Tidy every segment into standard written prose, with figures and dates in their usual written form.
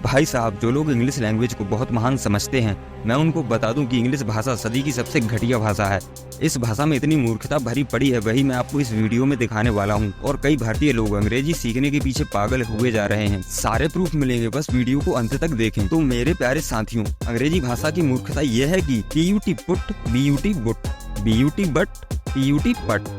भाई साहब, जो लोग इंग्लिश लैंग्वेज को बहुत महान समझते हैं, मैं उनको बता दूं कि इंग्लिश भाषा सदी की सबसे घटिया भाषा है। इस भाषा में इतनी मूर्खता भरी पड़ी है, वही मैं आपको इस वीडियो में दिखाने वाला हूं। और कई भारतीय लोग अंग्रेजी सीखने के पीछे पागल हुए जा रहे हैं। सारे प्रूफ मिलेंगे, बस वीडियो को अंत तक देखें। तो मेरे प्यारे साथियों, अंग्रेजी भाषा की मूर्खता यह है कि PUT put, BUT boot, BUT but, PUT पट,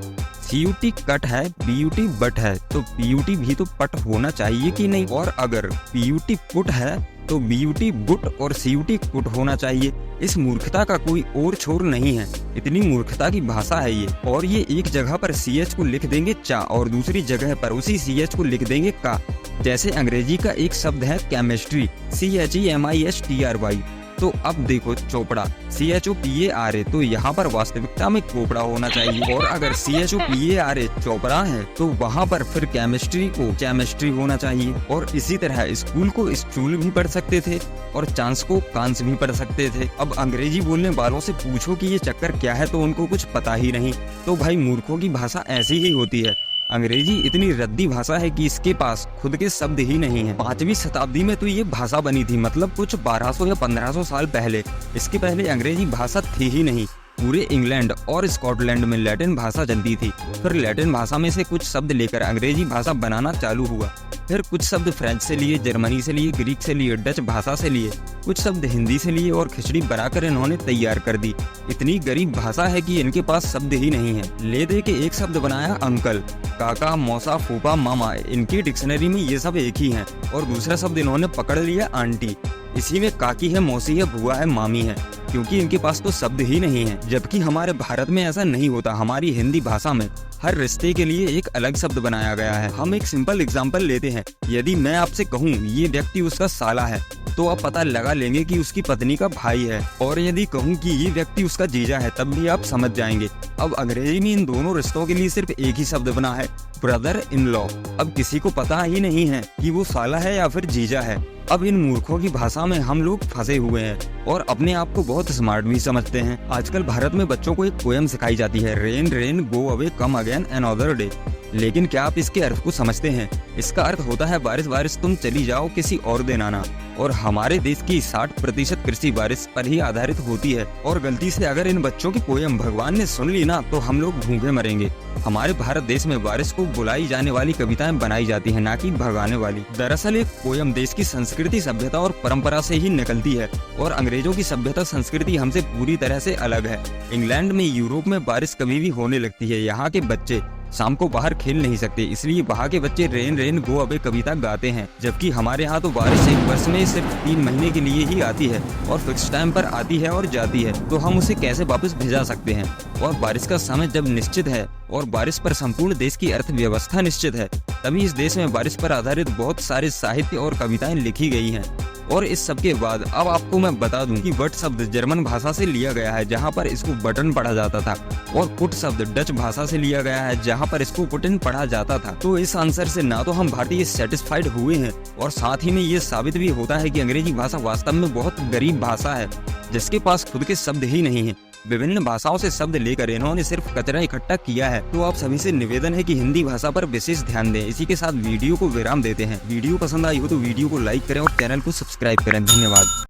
CUT कट है, BUT बट है, तो PUT भी तो पट होना चाहिए कि नहीं? और अगर PUT पुट है तो BUT बुट और CUT कुट होना चाहिए। इस मूर्खता का कोई और छोर नहीं है। इतनी मूर्खता की भाषा है ये। और ये एक जगह पर CH को लिख देंगे चा और दूसरी जगह पर उसी CH को लिख देंगे का। जैसे अंग्रेजी का एक शब्द है केमिस्ट्री, CHEMISTRY, तो अब देखो चोपड़ा, CHOPARA, तो यहाँ पर वास्तविकता में कोपड़ा होना चाहिए। और अगर CHOPARA चोपड़ा है तो वहाँ पर फिर केमिस्ट्री को केमिस्ट्री होना चाहिए। और इसी तरह स्कूल को स्टूल भी पढ़ सकते थे और चांस को कांस भी पढ़ सकते थे। अब अंग्रेजी बोलने वालों से पूछो कि ये चक्कर क्या है तो उनको कुछ पता ही नहीं। तो भाई, मूर्खों की भाषा ऐसी ही होती है। अंग्रेजी इतनी रद्दी भाषा है कि इसके पास खुद के शब्द ही नहीं है। 5वीं शताब्दी में तो ये भाषा बनी थी, मतलब कुछ 1200 या 1500 साल पहले। इसके पहले अंग्रेजी भाषा थी ही नहीं। पूरे इंग्लैंड और स्कॉटलैंड में लैटिन भाषा चलती थी। फिर लैटिन भाषा में से कुछ शब्द लेकर अंग्रेजी भाषा बनाना चालू हुआ। फिर कुछ शब्द फ्रेंच से लिए, जर्मनी से लिए, ग्रीक से लिए, डच भाषा से लिए, कुछ शब्द हिंदी से लिए और खिचड़ी बनाकर इन्होंने तैयार कर दी। इतनी गरीब भाषा है कि इनके पास शब्द ही नहीं है। ले दे के एक शब्द बनाया अंकल, काका, मौसा, फूफा, मामा। इनकी डिक्शनरी में ये सब एक ही हैं। और दूसरा शब्द इन्होंने पकड़ लिया आंटी। इसी में काकी है, मौसी है, बुआ है, मामी है, क्योंकि इनके पास तो शब्द ही नहीं है। जबकि हमारे भारत में ऐसा नहीं होता। हमारी हिंदी भाषा में हर रिश्ते के लिए एक अलग शब्द बनाया गया है। हम एक सिंपल एग्जांपल लेते हैं। यदि मैं आपसे कहूँ ये व्यक्ति उसका साला है, तो आप पता लगा लेंगे कि उसकी पत्नी का भाई है। और यदि कहूँ कि ये व्यक्ति उसका जीजा है, तब भी आप समझ जाएंगे। अब अंग्रेजी में इन दोनों रिश्तों के लिए सिर्फ एक ही शब्द बना है, ब्रदर इन लॉ। अब किसी को पता ही नहीं है कि वो साला है या फिर जीजा है। अब इन मूर्खों की भाषा में हम लोग फंसे हुए हैं और अपने आप को बहुत स्मार्ट भी समझते हैं। आजकल भारत में बच्चों को एक पोएम सिखाई जाती है, rain rain go away come again another day. लेकिन क्या आप इसके अर्थ को समझते हैं? इसका अर्थ होता है बारिश बारिश तुम चली जाओ किसी और दिन आना। और हमारे देश की 60% कृषि बारिश पर ही आधारित होती है। और गलती से अगर इन बच्चों की पोएम भगवान ने सुन ली ना, तो हम लोग भूखे मरेंगे। हमारे भारत देश में बारिश को बुलाई जाने वाली कविताएं बनाई जाती हैं, ना कि भगाने वाली। दरअसल एक पोएम देश की संस्कृति, सभ्यता और परंपरा से ही निकलती है। और अंग्रेजों की सभ्यता, संस्कृति हमसे पूरी तरह से अलग है। इंग्लैंड में, यूरोप में बारिश कभी भी होने लगती है। यहाँ के बच्चे शाम को बाहर खेल नहीं सकते, इसलिए वहाँ के बच्चे रेन रेन गो अवे कविता गाते हैं। जबकि हमारे यहाँ तो बारिश एक वर्ष में सिर्फ 3 महीने के लिए ही आती है और फिक्स टाइम पर आती है और जाती है। तो हम उसे कैसे वापस भेजा सकते हैं? और बारिश का समय जब निश्चित है और बारिश पर संपूर्ण देश की अर्थव्यवस्था निश्चित है, तभी इस देश में बारिश पर आधारित बहुत सारे साहित्य और कविताएं लिखी गई हैं। और इस सब के बाद अब आपको मैं बता दूं कि बट शब्द जर्मन भाषा से लिया गया है, जहां पर इसको बटन पढ़ा जाता था। और पुट शब्द डच भाषा से लिया गया है, जहां पर इसको पुटिन पढ़ा जाता था। तो इस आंसर से ना तो हम भारतीय सेटिस्फाइड हुए हैं, और साथ ही में ये साबित भी होता है कि अंग्रेजी भाषा वास्तव में बहुत गरीब भाषा है, जिसके पास खुद के शब्द ही नहीं है। विभिन्न भाषाओं से शब्द लेकर इन्होंने सिर्फ कचरा इकट्ठा किया है। तो आप सभी से निवेदन है कि हिंदी भाषा पर विशेष ध्यान दें। इसी के साथ वीडियो को विराम देते हैं। वीडियो पसंद आई हो तो वीडियो को लाइक करें और चैनल को सब्सक्राइब करें। धन्यवाद।